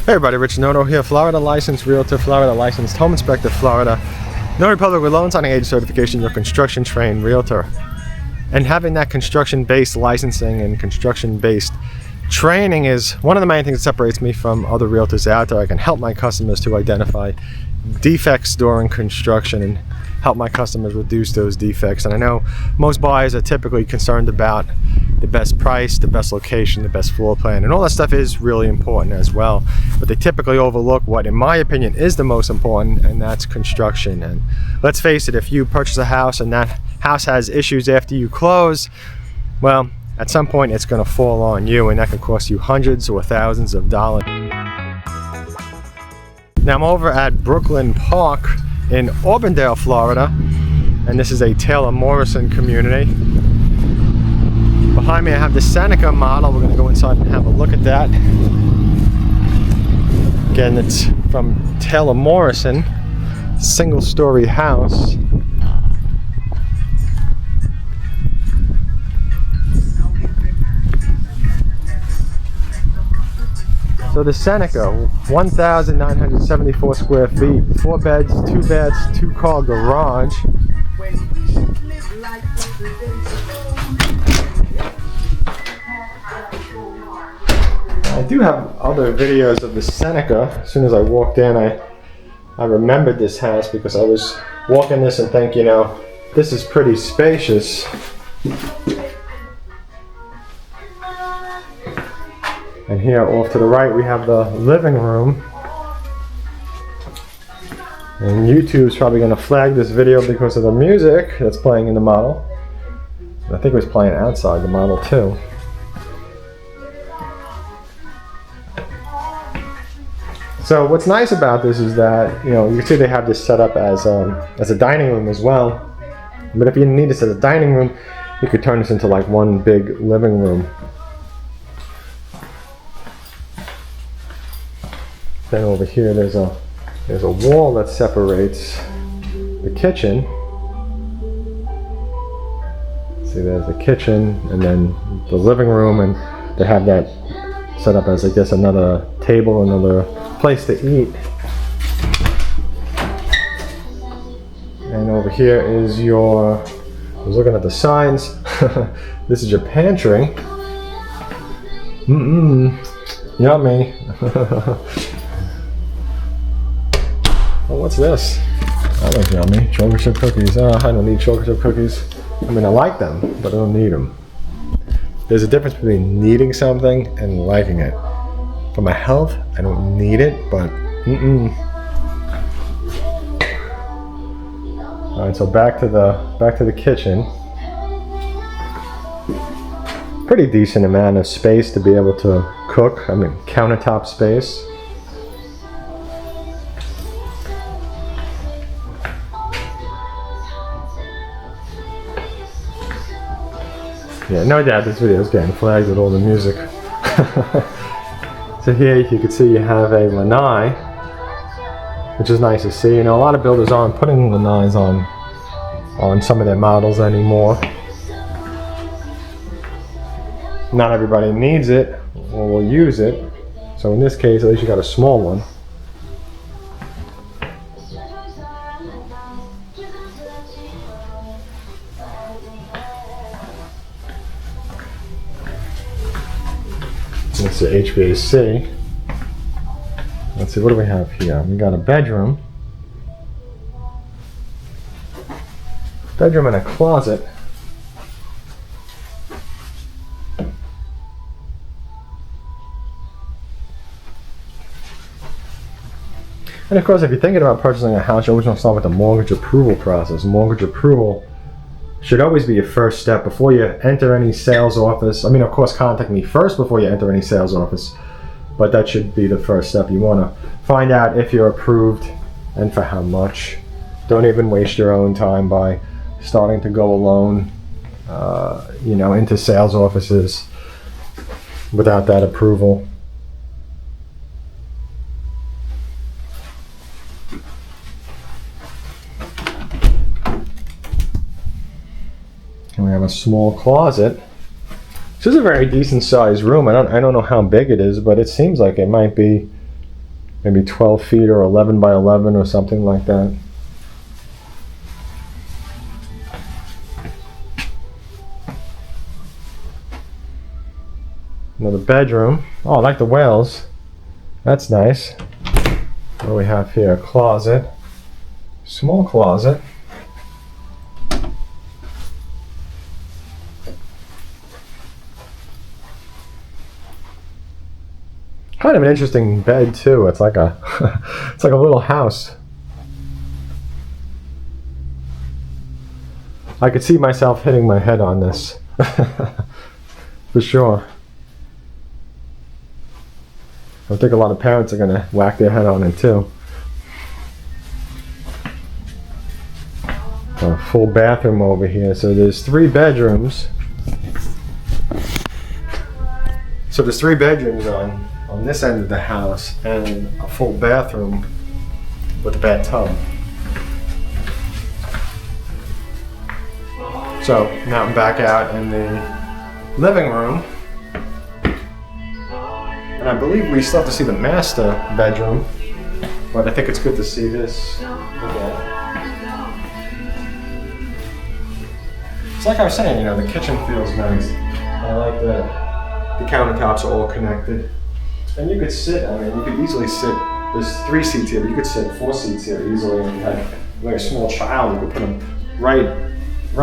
Hey everybody, Rich Noto here, Florida licensed realtor, Florida licensed home inspector, Florida. Notary public with loan signing agent certification, your construction trained realtor. And having that construction-based licensing and construction-based training is one of the main things that separates me from other realtors out there. I can help my customers to identify defects during construction and help my customers reduce those defects. And I know most buyers are typically concerned about the best price, the best location, the best floor plan, and all that stuff is really important as well. But they typically overlook what, in my opinion, is the most important, and that's construction. And let's face it, if you purchase a house and that house has issues after you close, well, at some point it's going to fall on you, and that can cost you hundreds or thousands of dollars. Now I'm over at Brookland Park in Auburndale, Florida, and this is a Taylor Morrison community. Behind me I have the Seneca model. We're going to go inside and have a look at that. Again, it's from Taylor Morrison, single-story house. So the Seneca, 1,974 square feet, 4 beds, 2 baths, 2-car garage. I do have other videos of the Seneca. As soon as I walked in, I remembered this house because I was walking this and thinking, you know, this is pretty spacious. And here off to the right we have the living room. And YouTube's probably going to flag this video because of the music that's playing in the model. I think it was playing outside the model too. So what's nice about this is that, you know, you can see they have this set up as a dining room as well. But if you need this as a dining room, you could turn this into like one big living room. Then over here there's a wall that separates the kitchen. See, there's the kitchen and then the living room, and they have that set up as, I guess, another table, another place to eat. And over here is your, I was looking at the signs, this is your pantry. Yummy. Oh, what's this? That looks yummy. Chocolate chip cookies. Oh, I don't need chocolate chip cookies. I mean, I like them, but I don't need them. There's a difference between needing something and liking it. For my health, I don't need it, but All right, so back to the kitchen. Pretty decent amount of space to be able to cook. I mean, countertop space. Yeah, no doubt this video is getting flagged with all the music. So here you can see you have a lanai, which is nice to see. You know, a lot of builders aren't putting lanais on some of their models anymore. Not everybody needs it or will use it. So in this case, at least you got a small one. That's the HVAC. Let's see, what do we have here? We got a bedroom. Bedroom and a closet. And of course, if you're thinking about purchasing a house, you always want to start with the mortgage approval process. Mortgage approval should always be your first step before you enter any sales office. I mean, of course, contact me first before you enter any sales office, but that should be the first step. You want to find out if you're approved and for how much. Don't even waste your own time by starting to go alone, you know, into sales offices without that approval. And we have a small closet. This is a very decent sized room. I don't know how big it is, but it seems like it might be maybe 12 feet or 11 by 11 or something like that. Another bedroom. Oh, I like the whales. That's nice. What do we have here? A closet. Small closet. Kind of an interesting bed too. It's like a it's like a little house. I could see myself hitting my head on this. For sure. I think a lot of parents are going to whack their head on it too. A full bathroom over here. So there's 3 bedrooms. So there's 3 bedrooms on this end of the house and a full bathroom with a bathtub. So now I'm back out in the living room. And I believe we still have to see the master bedroom, but I think it's good to see this again. It's like I was saying, you know, the kitchen feels nice. I like that the countertops are all connected. And you could sit, I mean, you could easily sit, there's 3 seats here, but you could sit 4 seats here easily. And like a small child, you could put them right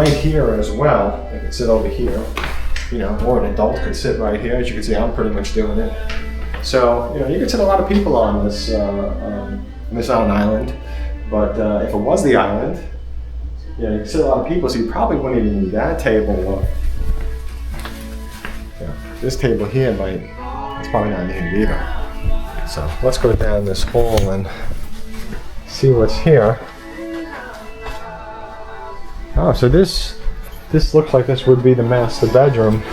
here as well. They could sit over here, you know, or an adult could sit right here. As you can see, I'm pretty much doing it. So, you know, you could sit a lot of people on this, this island, but if it was the island, yeah, you could sit a lot of people, so you probably wouldn't even need that table. Yeah, this table here it's probably not needed either. So let's go down this hall and see what's here. Oh, so this looks like this would be the master bedroom.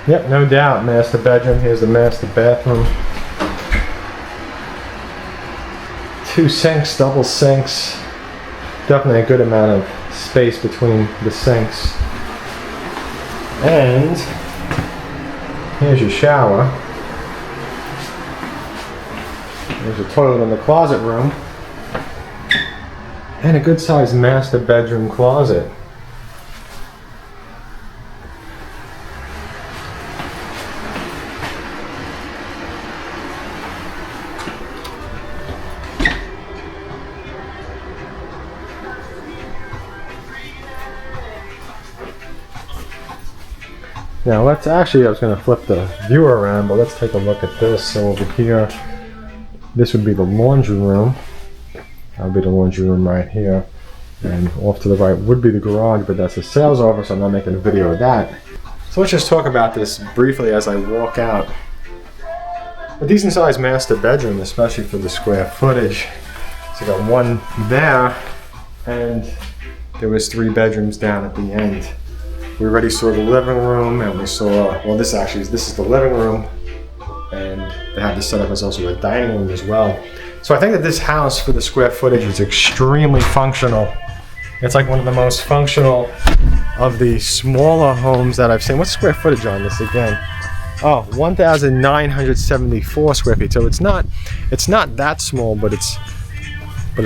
Yep, no doubt, master bedroom. Here's the master bathroom. 2 sinks, double sinks. Definitely a good amount of space between the sinks. And here's your shower. There's a toilet in the closet room. And a good sized master bedroom closet. Now let's actually, I was going to flip the viewer around, but let's take a look at this. So over here, this would be the laundry room. That would be the laundry room right here. And off to the right would be the garage, but that's a sales office, so I'm not making a video of that. So let's just talk about this briefly as I walk out. A decent sized master bedroom, especially for the square footage. So I got one there, and there was 3 bedrooms down at the end. We already saw the living room, and we saw, well, this is the living room, and they have this set up as also a dining room as well. So I think that this house, for the square footage, is extremely functional. It's like one of the most functional of the smaller homes that I've seen. What's square footage on this again? Oh, 1,974 square feet. So it's not that small, but it's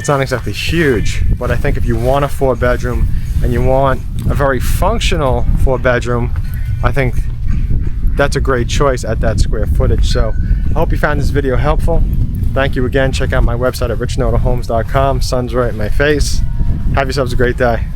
not exactly huge. But I think if you want a 4-bedroom and you want a very functional 4-bedroom, I think that's a great choice at that square footage. So I hope you found this video helpful. Thank you again. Check out my website at richnotahomes.com. Sun's right in my face. Have yourselves a great day.